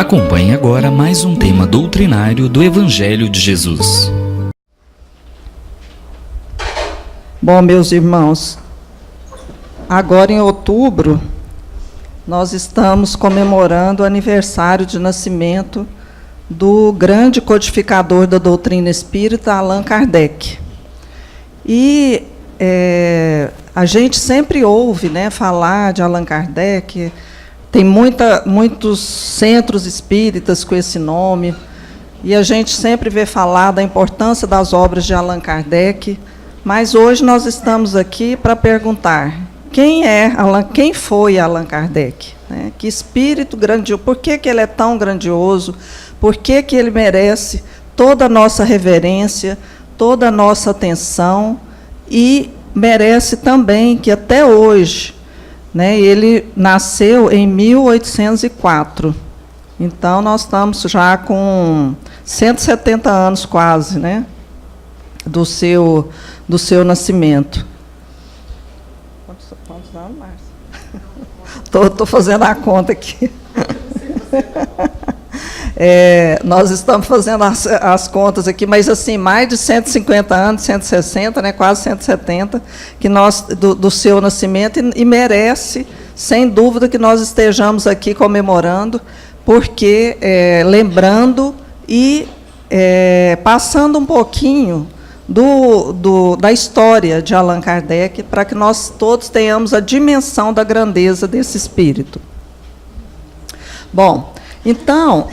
Acompanhe agora mais um tema doutrinário do Evangelho de Jesus. Bom, meus irmãos, agora em outubro, nós estamos comemorando o aniversário de nascimento do grande codificador da doutrina espírita, Allan Kardec. E a gente sempre ouve, né, falar de Allan Kardec. Tem muitos centros espíritas com esse nome, e a gente sempre vê falar da importância das obras de Allan Kardec, mas hoje nós estamos aqui para perguntar, quem foi Allan Kardec? Né? Que espírito grandioso, por que ele é tão grandioso, por que ele merece toda a nossa reverência, toda a nossa atenção, e merece também que até hoje, né, ele nasceu em 1804, então nós estamos já com 170 anos quase, né, do seu nascimento. Quantos anos, Márcia? Estou fazendo a conta aqui. Nós estamos fazendo as contas aqui, mas assim, mais de 150 anos, 160, né, quase 170, que do seu nascimento, e merece, sem dúvida, que nós estejamos aqui comemorando, porque lembrando e passando um pouquinho da história de Allan Kardec, para que nós todos tenhamos a dimensão da grandeza desse espírito. Bom, então,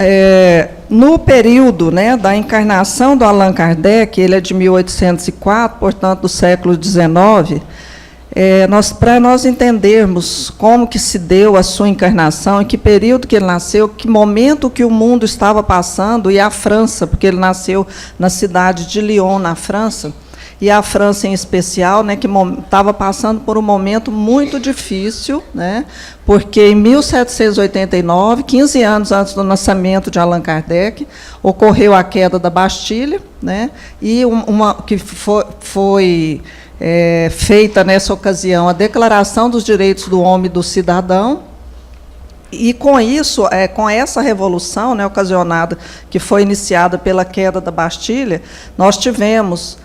no período, né, da encarnação do Allan Kardec, ele é de 1804, portanto, do século XIX, para nós entendermos como que se deu a sua encarnação, em que período que ele nasceu, que momento que o mundo estava passando, e a França, porque ele nasceu na cidade de Lyon, na França, e a França em especial, né, que estava passando por um momento muito difícil, né, porque em 1789, 15 anos antes do nascimento de Allan Kardec, ocorreu a queda da Bastilha, né, e que foi feita nessa ocasião a Declaração dos Direitos do Homem e do Cidadão, e com isso, com essa revolução, né, ocasionada, que foi iniciada pela queda da Bastilha, nós tivemos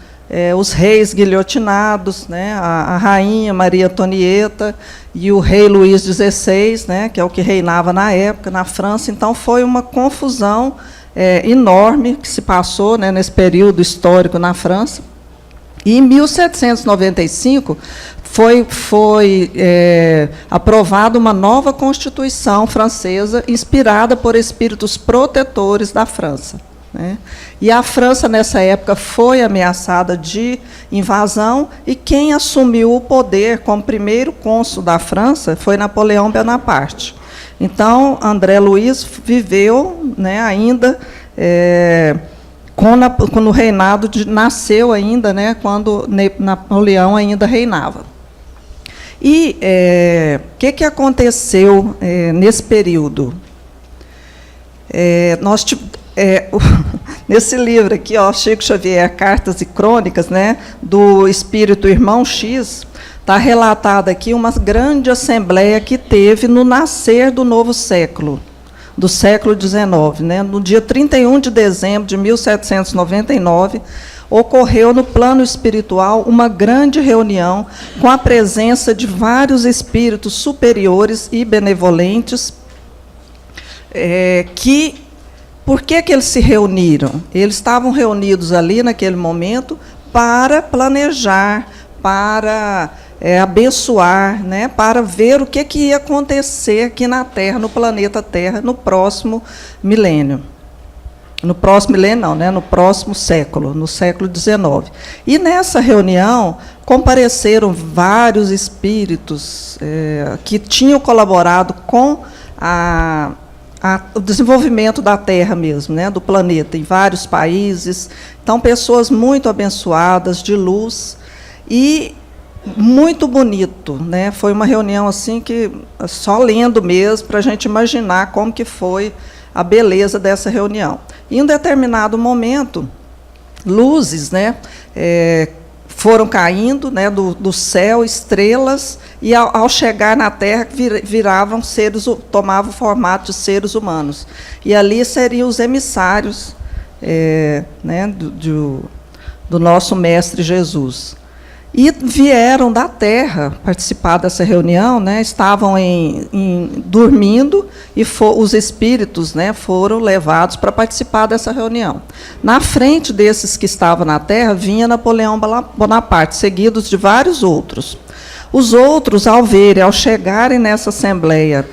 os reis guilhotinados, né, a rainha Maria Antonieta e o rei Luís XVI, né, que é o que reinava na época, na França. Então, foi uma confusão enorme que se passou, né, nesse período histórico na França. E, em 1795, foi aprovada uma nova Constituição francesa, inspirada por espíritos protetores da França. Né? E a França, nessa época, foi ameaçada de invasão, e quem assumiu o poder como primeiro cônsul da França foi Napoleão Bonaparte. Então, André Luiz viveu, né, ainda quando o reinado nasceu ainda, né, quando Napoleão ainda reinava. E o que aconteceu nesse período? Nesse livro aqui, ó, Chico Xavier, Cartas e Crônicas, né, do Espírito Irmão X, está relatada aqui uma grande assembleia que teve no nascer do novo século, do século XIX. Né, no dia 31 de dezembro de 1799, ocorreu no plano espiritual uma grande reunião com a presença de vários espíritos superiores e benevolentes Por que eles se reuniram? Eles estavam reunidos ali, naquele momento, para planejar, para abençoar, né, para ver o que ia acontecer aqui na Terra, no planeta Terra, no próximo milênio. No próximo milênio, não, né, no próximo século, no século XIX. E, nessa reunião, compareceram vários espíritos que tinham colaborado com o desenvolvimento da Terra mesmo, né, do planeta, em vários países. Então, pessoas muito abençoadas, de luz, e muito bonito, né? Foi uma reunião assim que, só lendo mesmo, para a gente imaginar como que foi a beleza dessa reunião. Em um determinado momento, luzes, né, foram caindo, né, do céu, estrelas, e ao chegar na Terra viravam tomavam o formato de seres humanos. E ali seriam os emissários né, do nosso Mestre Jesus. E vieram da Terra participar dessa reunião, né, estavam dormindo, e os espíritos, né, foram levados para participar dessa reunião. Na frente desses que estavam na Terra, vinha Napoleão Bonaparte, seguidos de vários outros. Os outros, ao chegarem nessa assembleia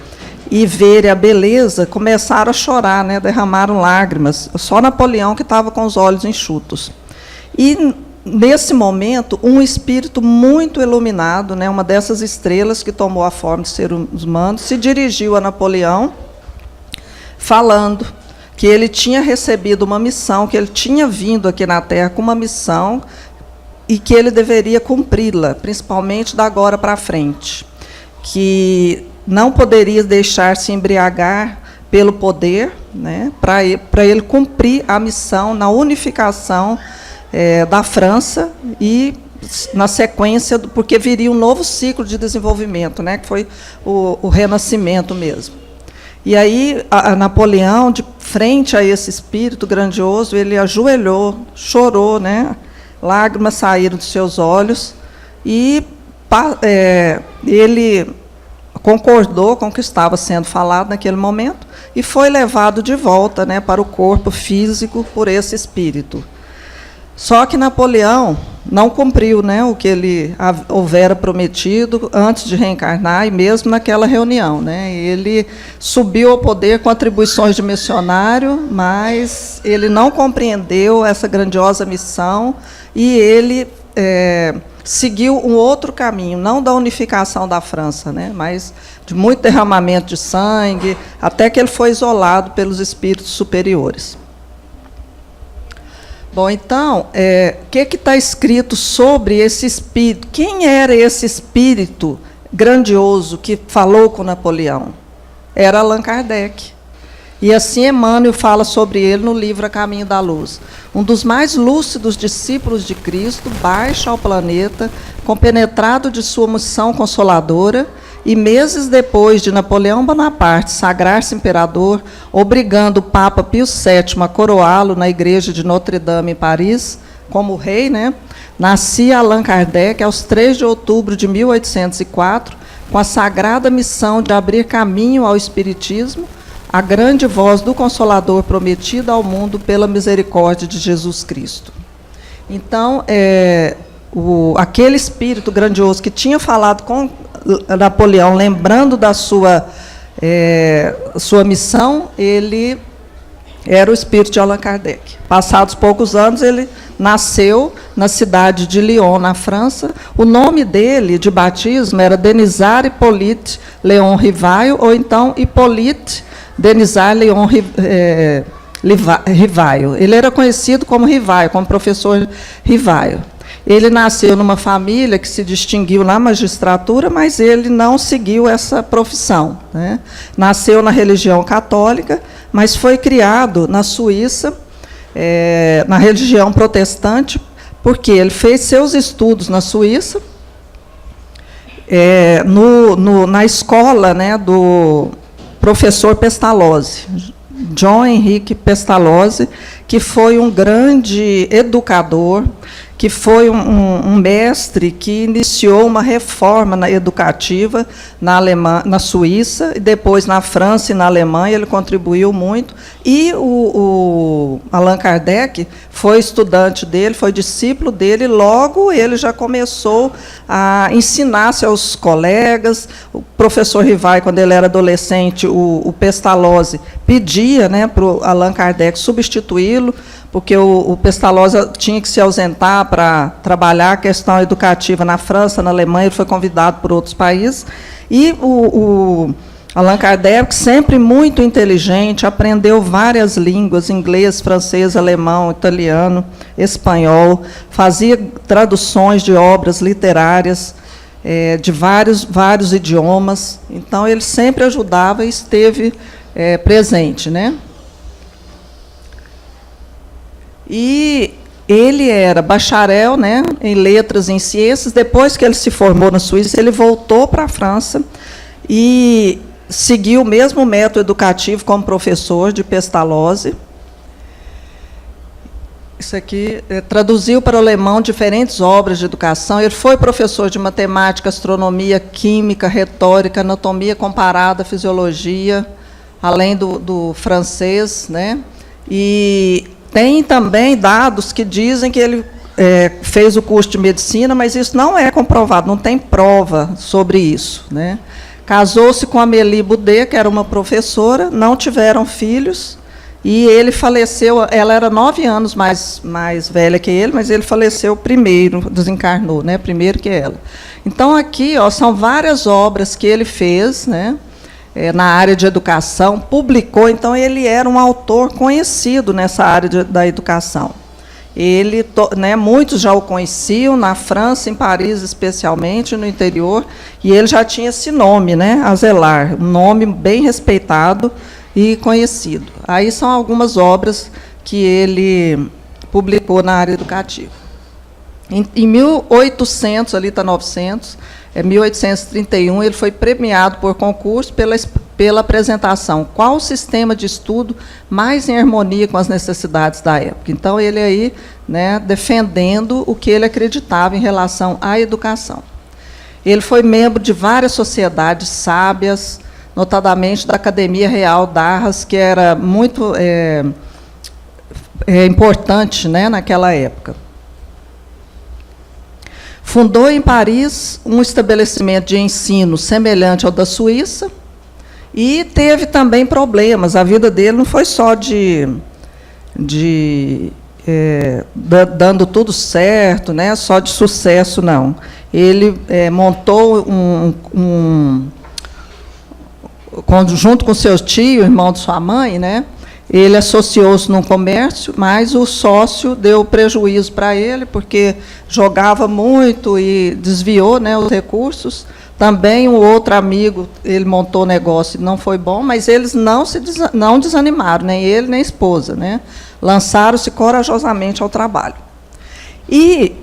e verem a beleza, começaram a chorar, né, derramaram lágrimas. Só Napoleão que estava com os olhos enxutos. E nesse momento, um espírito muito iluminado, né, uma dessas estrelas que tomou a forma de seres humanos, se dirigiu a Napoleão, falando que ele tinha recebido uma missão, que ele tinha vindo aqui na Terra com uma missão e que ele deveria cumpri-la, principalmente da agora para frente, que não poderia deixar-se embriagar pelo poder, né, para ele cumprir a missão na unificação da França e, na sequência, porque viria um novo ciclo de desenvolvimento, né, que foi o Renascimento mesmo. E aí, Napoleão, de frente a esse espírito grandioso, ele ajoelhou, chorou, né, lágrimas saíram dos seus olhos, e ele concordou com o que estava sendo falado naquele momento e foi levado de volta, né, para o corpo físico por esse espírito. Só que Napoleão não cumpriu, né, o que ele houvera prometido antes de reencarnar, e mesmo naquela reunião, né, ele subiu ao poder com atribuições de missionário, mas ele não compreendeu essa grandiosa missão, e ele seguiu um outro caminho, não da unificação da França, né, mas de muito derramamento de sangue, até que ele foi isolado pelos espíritos superiores. Bom, então, o que está escrito sobre esse espírito? Quem era esse espírito grandioso que falou com Napoleão? Era Allan Kardec. E assim Emmanuel fala sobre ele no livro A Caminho da Luz. Um dos mais lúcidos discípulos de Cristo, baixa ao planeta, compenetrado de sua missão consoladora, e meses depois de Napoleão Bonaparte sagrar-se imperador, obrigando o Papa Pio VII a coroá-lo na igreja de Notre-Dame, em Paris, como rei, né, nascia Allan Kardec aos 3 de outubro de 1804, com a sagrada missão de abrir caminho ao Espiritismo, a grande voz do Consolador prometida ao mundo pela misericórdia de Jesus Cristo. Então, aquele espírito grandioso que tinha falado com Napoleão, lembrando da sua missão, ele era o espírito de Allan Kardec. Passados poucos anos, ele nasceu na cidade de Lyon, na França. O nome dele, de batismo, era Denisard Hippolyte Léon Rivaio, ou então Hippolyte Denisard Léon Rivaio. Ele era conhecido como Rivaio, como professor Rivaio. Ele nasceu numa família que se distinguiu na magistratura, mas ele não seguiu essa profissão, né? Nasceu na religião católica, mas foi criado na Suíça, na religião protestante, porque ele fez seus estudos na Suíça, na escola, né, do professor Pestalozzi, John Henrique Pestalozzi, que foi um grande educador, que foi um mestre que iniciou uma reforma educativa na Suíça, e depois na França e na Alemanha, ele contribuiu muito. E o Allan Kardec foi estudante dele, foi discípulo dele, logo ele já começou a ensinar seus colegas. O professor Rivaio, quando ele era adolescente, o Pestalozzi pedia, né, para o Allan Kardec substituí-lo, porque o Pestalozzi tinha que se ausentar para trabalhar a questão educativa na França, na Alemanha, ele foi convidado por outros países. E o Allan Kardec, sempre muito inteligente, aprendeu várias línguas, inglês, francês, alemão, italiano, espanhol, fazia traduções de obras literárias de vários idiomas. Então, ele sempre ajudava e esteve presente, né? E ele era bacharel, né, em letras e em ciências. Depois que ele se formou na Suíça, ele voltou para a França e seguiu o mesmo método educativo como professor de Pestalozzi. Isso aqui traduziu para o alemão diferentes obras de educação. Ele foi professor de matemática, astronomia, química, retórica, anatomia comparada, fisiologia, além do francês, né? E tem também dados que dizem que ele fez o curso de medicina, mas isso não é comprovado, não tem prova sobre isso, né? Casou-se com Amélie Boudet, que era uma professora, não tiveram filhos, e ele faleceu. Ela era 9 anos mais velha que ele, mas ele faleceu primeiro, desencarnou, né, primeiro que ela. Então, aqui, ó, são várias obras que ele fez, né, na área de educação, publicou. Então, ele era um autor conhecido nessa área da educação. Ele, né, muitos já o conheciam, na França, em Paris especialmente, no interior, e ele já tinha esse nome, né, Azelar, um nome bem respeitado e conhecido. Aí são algumas obras que ele publicou na área educativa. Em 1800, ali está 900, 1831, ele foi premiado por concurso pela apresentação Qual o sistema de estudo mais em harmonia com as necessidades da época. Então, ele aí, né, defendendo o que ele acreditava em relação à educação. Ele foi membro de várias sociedades sábias, notadamente da Academia Real d'Arras, que era muito importante, né, naquela época. Fundou em Paris um estabelecimento de ensino semelhante ao da Suíça e teve também problemas. A vida dele não foi só dando tudo certo, né, só de sucesso, não. Ele montou junto com seu tio, irmão de sua mãe, né, ele associou-se num comércio, mas o sócio deu prejuízo para ele, porque jogava muito e desviou, né, os recursos. Também um outro amigo, ele montou negócio e não foi bom, mas eles não desanimaram, nem ele nem a esposa, né? Lançaram-se corajosamente ao trabalho. E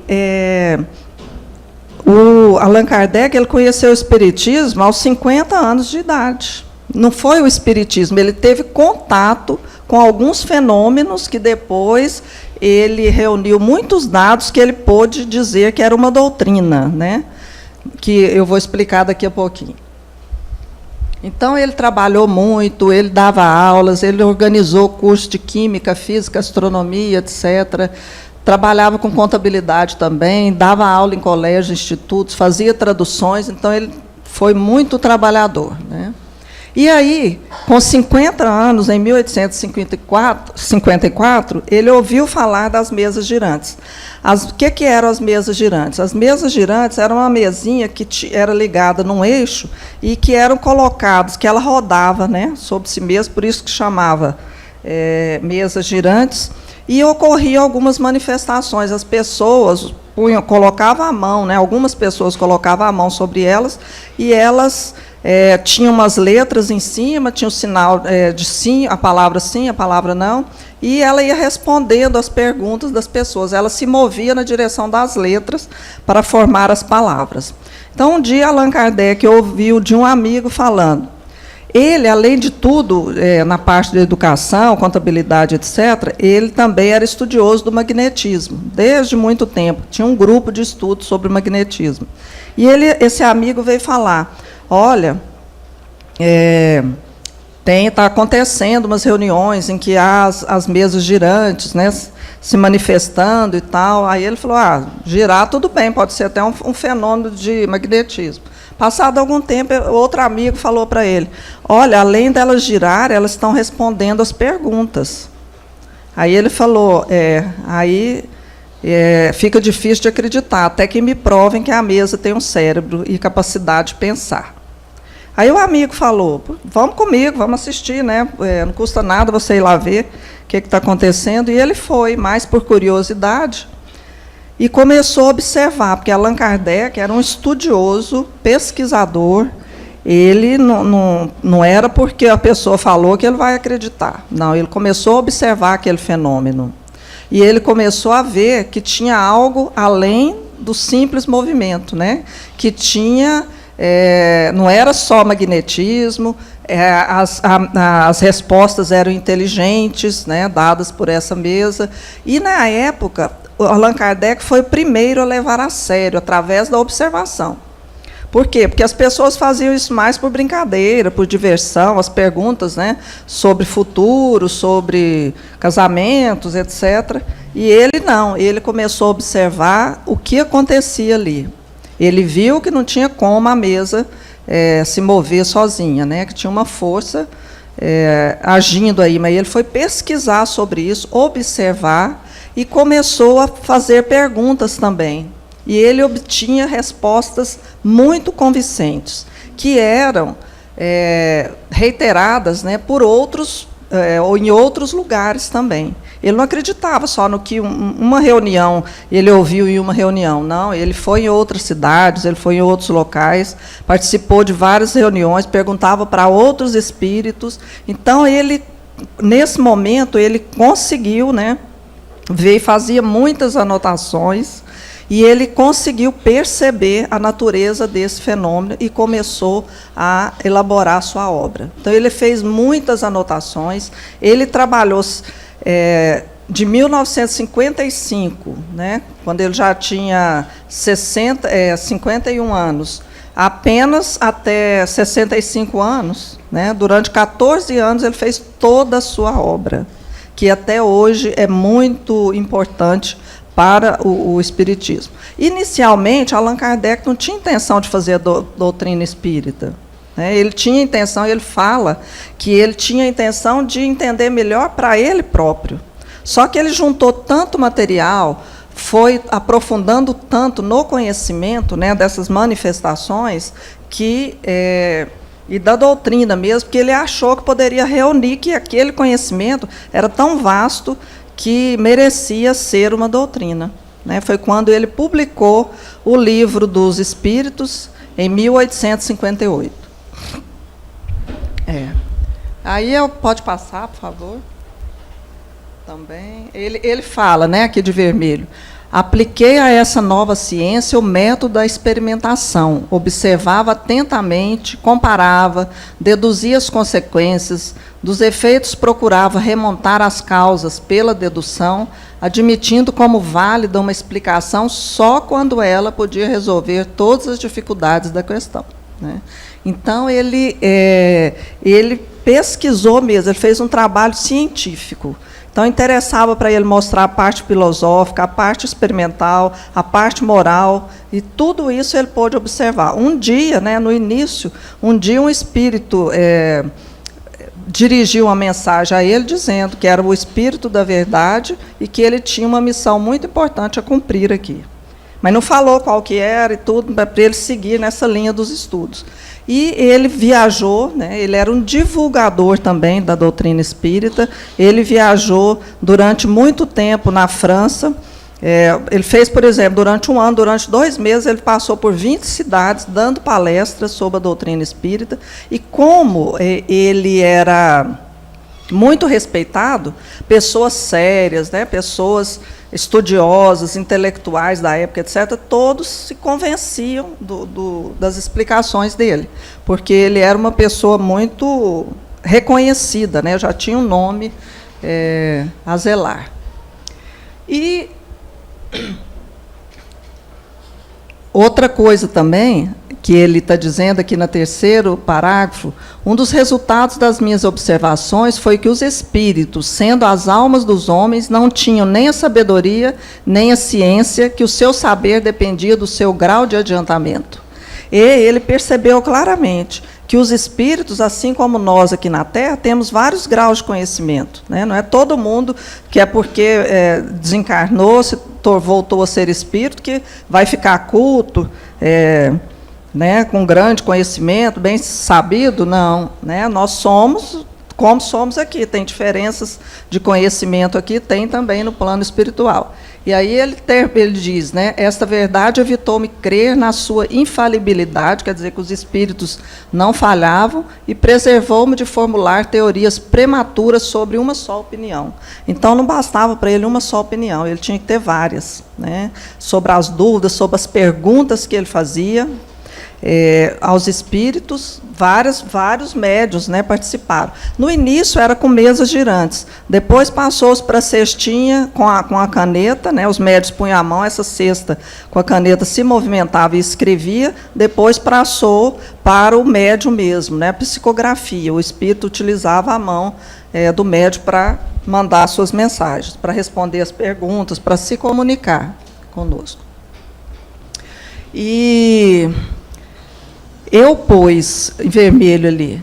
o Allan Kardec, ele conheceu o espiritismo aos 50 anos de idade. Não foi o espiritismo, ele teve contato com alguns fenômenos que depois ele reuniu muitos dados que ele pôde dizer que era uma doutrina, né, que eu vou explicar daqui a pouquinho. Então, ele trabalhou muito, ele dava aulas, ele organizou cursos de química, física, astronomia, etc., trabalhava com contabilidade também, dava aula em colégios, institutos, fazia traduções, então ele foi muito trabalhador, né? E aí, com 50 anos, em 1854, ele ouviu falar das mesas girantes. O que eram as mesas girantes? As mesas girantes eram uma mesinha que era ligada num eixo e que eram colocados, que ela rodava, né, sobre si mesma, por isso que chamava mesas girantes, e ocorriam algumas manifestações. As pessoas colocavam a mão, né, algumas pessoas colocavam a mão sobre elas, e elas tinha umas letras em cima, tinha o sinal de sim, a palavra não, e ela ia respondendo as perguntas das pessoas. Ela se movia na direção das letras para formar as palavras. Então, um dia, Allan Kardec ouviu de um amigo falando. Ele, além de tudo, na parte da educação, contabilidade, etc., ele também era estudioso do magnetismo, desde muito tempo. Tinha um grupo de estudos sobre o magnetismo. E esse amigo veio falar: olha, está acontecendo umas reuniões em que há as mesas girantes, né, se manifestando e tal. Aí ele falou: girar tudo bem, pode ser até um fenômeno de magnetismo. Passado algum tempo, outro amigo falou para ele: olha, além delas girar, elas estão respondendo as perguntas. Aí ele falou: fica difícil de acreditar, até que me provem que a mesa tem um cérebro e capacidade de pensar. Aí o amigo falou: vamos comigo, vamos assistir, né? Não custa nada você ir lá ver o que está acontecendo. E ele foi, mais por curiosidade, e começou a observar, porque Allan Kardec era um estudioso, pesquisador. Ele não era porque a pessoa falou que ele vai acreditar. Não, ele começou a observar aquele fenômeno. e ele começou a ver que tinha algo além do simples movimento, né? Que tinha, não era só magnetismo, as respostas eram inteligentes, né, dadas por essa mesa. E, na época, o Allan Kardec foi o primeiro a levar a sério, através da observação. Por quê? Porque as pessoas faziam isso mais por brincadeira, por diversão, as perguntas, né, sobre futuro, sobre casamentos, etc. E ele não, ele começou a observar o que acontecia ali. Ele viu que não tinha como a mesa se mover sozinha, né, que tinha uma força agindo aí, mas ele foi pesquisar sobre isso, observar, e começou a fazer perguntas também. E ele obtinha respostas muito convincentes, que eram reiteradas, né, por outros, ou em outros lugares também. Ele não acreditava só no que uma reunião ele ouviu em uma reunião, não. Ele foi em outras cidades, ele foi em outros locais, participou de várias reuniões, perguntava para outros espíritos. Então, ele, nesse momento, ele conseguiu, né, ver e fazia muitas anotações, e ele conseguiu perceber a natureza desse fenômeno e começou a elaborar a sua obra. Então, ele fez muitas anotações, ele trabalhou de 1955, né, quando ele já tinha 51 anos, apenas até 65 anos, né, durante 14 anos, ele fez toda a sua obra, que até hoje é muito importante para o espiritismo. Inicialmente, Allan Kardec não tinha intenção de fazer a doutrina espírita. Ele tinha intenção, ele fala que ele tinha a intenção de entender melhor para ele próprio. Só que ele juntou tanto material, foi aprofundando tanto no conhecimento, né, dessas manifestações, e da doutrina mesmo, que ele achou que poderia reunir, que aquele conhecimento era tão vasto que merecia ser uma doutrina. Né? Foi quando ele publicou o Livro dos Espíritos, em 1858. Aí pode passar, por favor. Também. Ele fala, né, aqui de vermelho: apliquei a essa nova ciência o método da experimentação, observava atentamente, comparava, deduzia as consequências, dos efeitos procurava remontar as causas pela dedução, admitindo como válida uma explicação só quando ela podia resolver todas as dificuldades da questão. Né? Então, ele pesquisou mesmo, ele fez um trabalho científico. Então, interessava para ele mostrar a parte filosófica, a parte experimental, a parte moral, e tudo isso ele pôde observar. Um dia, né, no início, um espírito dirigiu uma mensagem a ele, dizendo que era o espírito da verdade e que ele tinha uma missão muito importante a cumprir aqui. Mas não falou qual que era e tudo, para ele seguir nessa linha dos estudos. E ele viajou, né, ele era um divulgador também da doutrina espírita, ele viajou durante muito tempo na França. Ele fez, por exemplo, durante um ano, durante 2 meses, ele passou por 20 cidades, dando palestras sobre a doutrina espírita, e como ele era muito respeitado, pessoas sérias, né, pessoas estudiosas, intelectuais da época, etc., todos se convenciam das explicações dele, porque ele era uma pessoa muito reconhecida, né, já tinha um nome a zelar. E outra coisa também, que ele está dizendo aqui no 3º parágrafo: um dos resultados das minhas observações foi que os espíritos, sendo as almas dos homens, não tinham nem a sabedoria, nem a ciência, que o seu saber dependia do seu grau de adiantamento. E ele percebeu claramente que os espíritos, assim como nós aqui na Terra, temos vários graus de conhecimento. Né? Não é todo mundo que é porque desencarnou, voltou a ser espírito, que vai ficar culto, né, com grande conhecimento, bem sabido, não. Né? Nós somos como somos aqui, tem diferenças de conhecimento aqui, tem também no plano espiritual. E aí ele diz, né, esta verdade evitou-me crer na sua infalibilidade, quer dizer que os espíritos não falhavam, e preservou-me de formular teorias prematuras sobre uma só opinião. Então, não bastava para ele uma só opinião, ele tinha que ter várias, né, sobre as dúvidas, sobre as perguntas que ele fazia. Aos espíritos, vários médiuns, né, participaram. No início era com mesas girantes, depois passou-se para a cestinha com a caneta, né, os médiuns punham a mão, essa cesta com a caneta se movimentava e escrevia, depois passou para o médium mesmo, né, psicografia, o espírito utilizava a mão do médium para mandar suas mensagens, para responder as perguntas, para se comunicar conosco. E eu, pois, em vermelho ali,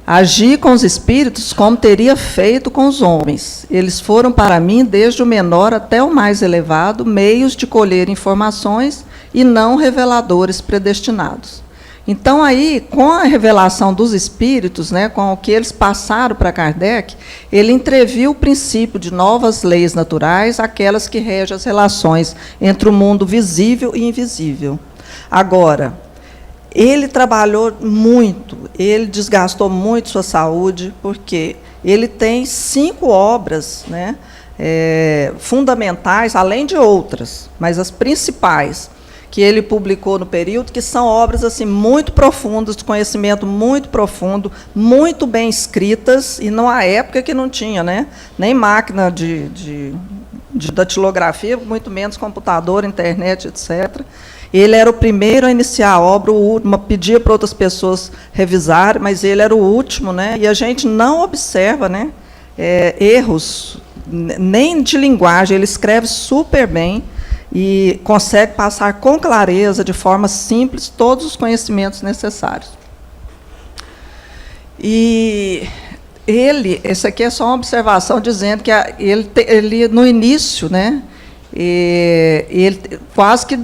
agi com os espíritos como teria feito com os homens. Eles foram para mim, desde o menor até o mais elevado, meios de colher informações e não reveladores predestinados. Então, aí, com a revelação dos espíritos, né, com o que eles passaram para Kardec, ele entreviu o princípio de novas leis naturais, aquelas que regem as relações entre o mundo visível e invisível. Agora, ele trabalhou muito, ele desgastou muito sua saúde, porque ele tem 5 obras, né, fundamentais, além de outras, mas as principais, que ele publicou no período, que são obras assim, muito profundas, de conhecimento muito profundo, muito bem escritas, e numa época que não tinha, né, nem máquina de datilografia, muito menos computador, internet, etc. Ele era o primeiro a iniciar a obra, o último, pedia para outras pessoas revisarem, mas ele era o último, né? E a gente não observa, né, erros, nem de linguagem, ele escreve super bem e consegue passar com clareza, de forma simples, todos os conhecimentos necessários. E essa aqui é só uma observação, dizendo que ele no início, né, ele quase que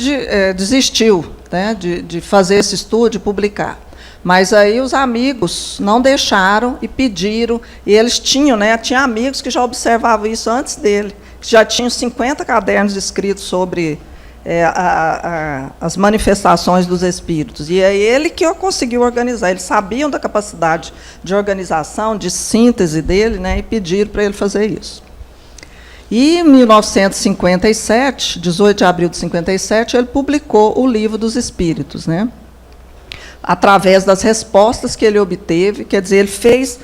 desistiu, né, de fazer esse estudo, de publicar. Mas aí os amigos não deixaram e pediram, e eles tinham, né, tinha amigos que já observavam isso antes dele, que já tinham 50 cadernos escritos sobre as manifestações dos espíritos. E é ele que conseguiu organizar. Eles sabiam da capacidade de organização, de síntese dele, né, e pediram para ele fazer isso. E, em 1957, 18 de abril de 57, ele publicou o Livro dos Espíritos, né, através das respostas que ele obteve. Quer dizer, ele fez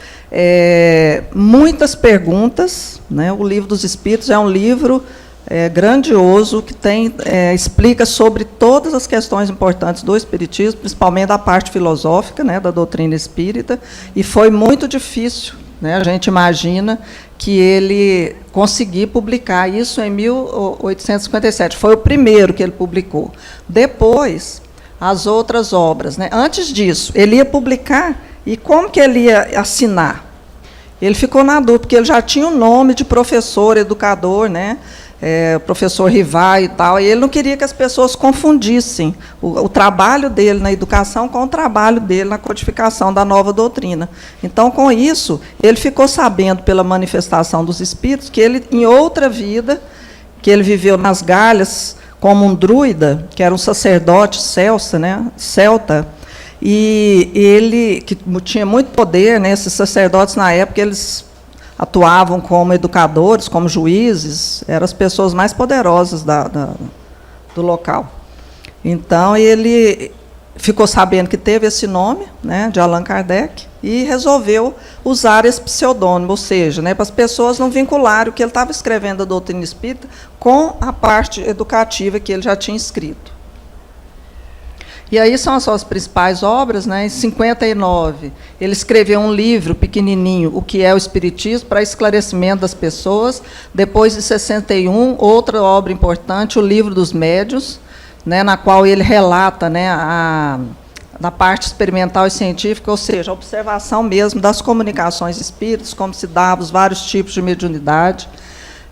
muitas perguntas, né. O Livro dos Espíritos é um livro grandioso, que explica sobre todas as questões importantes do espiritismo, principalmente da parte filosófica, né, da doutrina espírita, e foi muito difícil, né, a gente imagina que ele conseguiu publicar isso em 1857, foi o primeiro que ele publicou. Depois, as outras obras, né. Antes disso, ele ia publicar, e como que ele ia assinar? Ele ficou na dúvida, porque ele já tinha o nome de professor, educador, né, professor Rivai e tal, e ele não queria que as pessoas confundissem o trabalho dele na educação com o trabalho dele na codificação da nova doutrina. Então, com isso, ele ficou sabendo, pela manifestação dos espíritos, que ele, em outra vida, que ele viveu nas Galhas como um druida, que era um sacerdote celta, e ele, que tinha muito poder, né, esses sacerdotes, na época, eles atuavam como educadores, como juízes, eram as pessoas mais poderosas do local. Então, ele ficou sabendo que teve esse nome, né, de Allan Kardec, e resolveu usar esse pseudônimo, ou seja, né, para as pessoas não vincularem o que ele estava escrevendo da doutrina espírita com a parte educativa que ele já tinha escrito. E aí são as suas principais obras, né? Em 59, ele escreveu um livro pequenininho, O que é o Espiritismo, para esclarecimento das pessoas. Depois, em 61, outra obra importante, O Livro dos Médiuns, né, na qual ele relata, né, da parte experimental e científica, ou seja, a observação mesmo das comunicações espíritas, como se dava os vários tipos de mediunidade.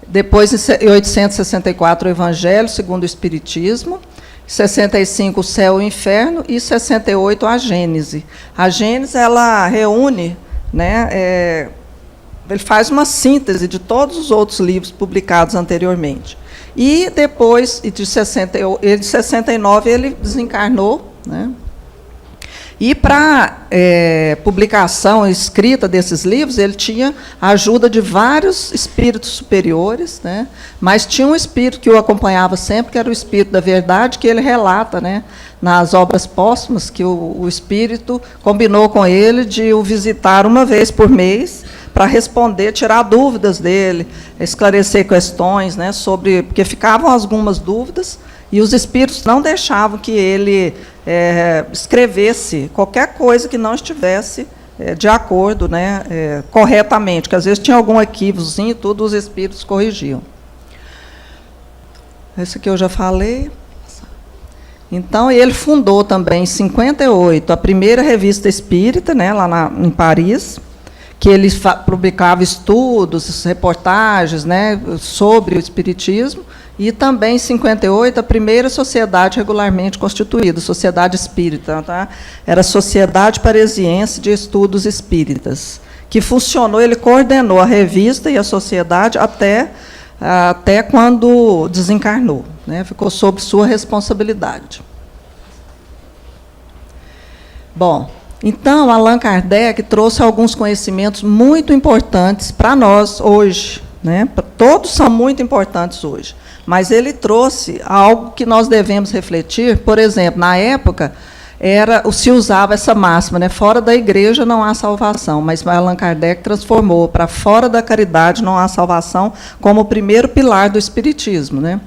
Depois, em 864, o Evangelho segundo o Espiritismo. 65, o Céu e o Inferno, e 68, a Gênese. A Gênese, ela reúne, né, ele faz uma síntese de todos os outros livros publicados anteriormente. E depois, de 69, ele desencarnou, né? E para publicação escrita desses livros, ele tinha a ajuda de vários espíritos superiores, né? Mas tinha um espírito que o acompanhava sempre, que era o espírito da verdade, que ele relata, né, nas obras póstumas, que o espírito combinou com ele de o visitar uma vez por mês, para responder, tirar dúvidas dele, esclarecer questões, né, sobre, porque ficavam algumas dúvidas, e os espíritos não deixavam que ele escrevesse qualquer coisa que não estivesse de acordo, né, corretamente, que às vezes tinha algum equívocozinho e tudo, os espíritos corrigiam. Esse aqui eu já falei. Então, ele fundou também, em 58, a primeira revista espírita, né, lá em Paris, que ele publicava estudos, reportagens, né, sobre o espiritismo, e também, em 58, a primeira sociedade regularmente constituída, Sociedade Espírita, tá? Era a Sociedade Parisiense de Estudos Espíritas, que funcionou, ele coordenou a revista e a sociedade até quando desencarnou, né? Ficou sob sua responsabilidade. Bom, então, Allan Kardec trouxe alguns conhecimentos muito importantes para nós hoje, né? Todos são muito importantes hoje, mas ele trouxe algo que nós devemos refletir. Por exemplo, na época, se usava essa máxima, né? Fora da igreja não há salvação, mas Allan Kardec transformou para fora da caridade não há salvação como o primeiro pilar do espiritismo, né?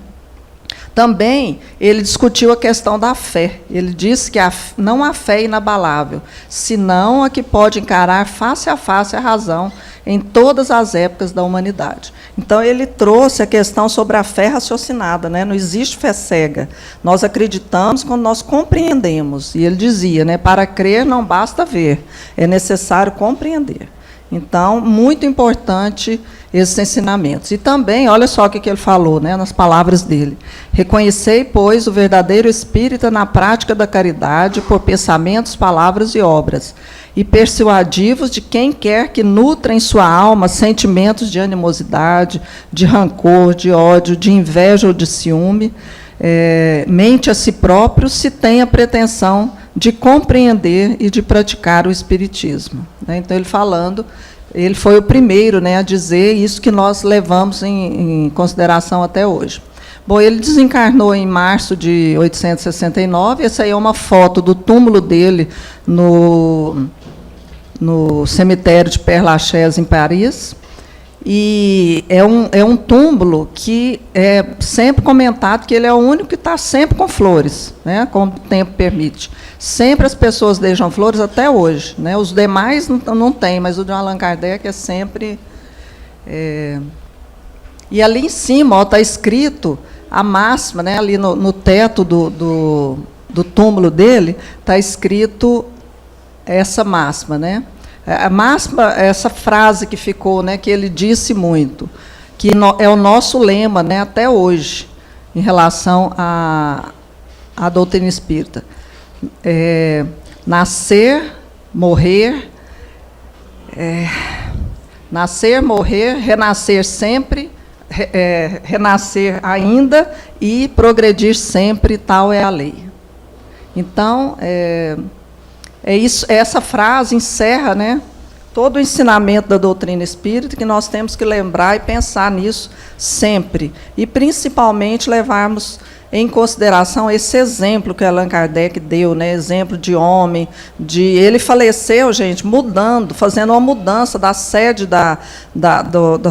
Também ele discutiu a questão da fé. Ele disse que não há fé inabalável, senão a que pode encarar face a face a razão em todas as épocas da humanidade. Então, ele trouxe a questão sobre a fé raciocinada, né? Não existe fé cega. Nós acreditamos quando nós compreendemos. E ele dizia, né, para crer não basta ver, é necessário compreender. Então, muito importante esses ensinamentos. E também, olha só o que ele falou, né, nas palavras dele. Reconhecei, pois, o verdadeiro espírita na prática da caridade por pensamentos, palavras e obras, e persuadivos de quem quer que nutra em sua alma sentimentos de animosidade, de rancor, de ódio, de inveja ou de ciúme, mente a si próprio, se tem a pretensão de compreender e de praticar o espiritismo. Então, ele foi o primeiro, né, a dizer isso que nós levamos em consideração até hoje. Bom, ele desencarnou em março de 1869, essa aí é uma foto do túmulo dele no cemitério de Père Lachaise, em Paris. E é um túmulo que é sempre comentado que ele é o único que está sempre com flores, né, como o tempo permite. Sempre as pessoas deixam flores até hoje, né? Os demais não tem, mas o de Allan Kardec é sempre... E ali em cima está escrito a máxima, né, ali no teto do túmulo dele, está escrito essa máxima, né? A máxima, essa frase que ficou, né, que ele disse muito, que é o nosso lema, né, até hoje, em relação à doutrina espírita. Nascer, morrer, renascer sempre, renascer ainda e progredir sempre, tal é a lei. Então, essa frase encerra, né, todo o ensinamento da doutrina espírita, que nós temos que lembrar e pensar nisso sempre. E, principalmente, levarmos em consideração esse exemplo que Allan Kardec deu, né, exemplo de homem, ele faleceu, gente, fazendo uma mudança da sede da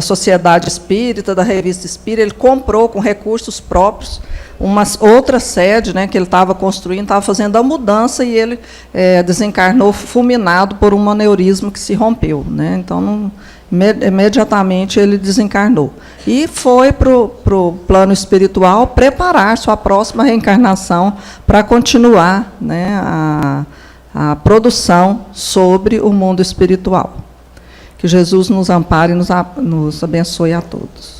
Sociedade Espírita, da Revista Espírita. Ele comprou com recursos próprios uma outra sede, né, que ele estava construindo, estava fazendo a mudança, e ele desencarnou fulminado por um aneurisma que se rompeu, né? Então, imediatamente ele desencarnou. E foi para o plano espiritual preparar sua próxima reencarnação para continuar, né, a produção sobre o mundo espiritual. Que Jesus nos ampare e nos abençoe a todos.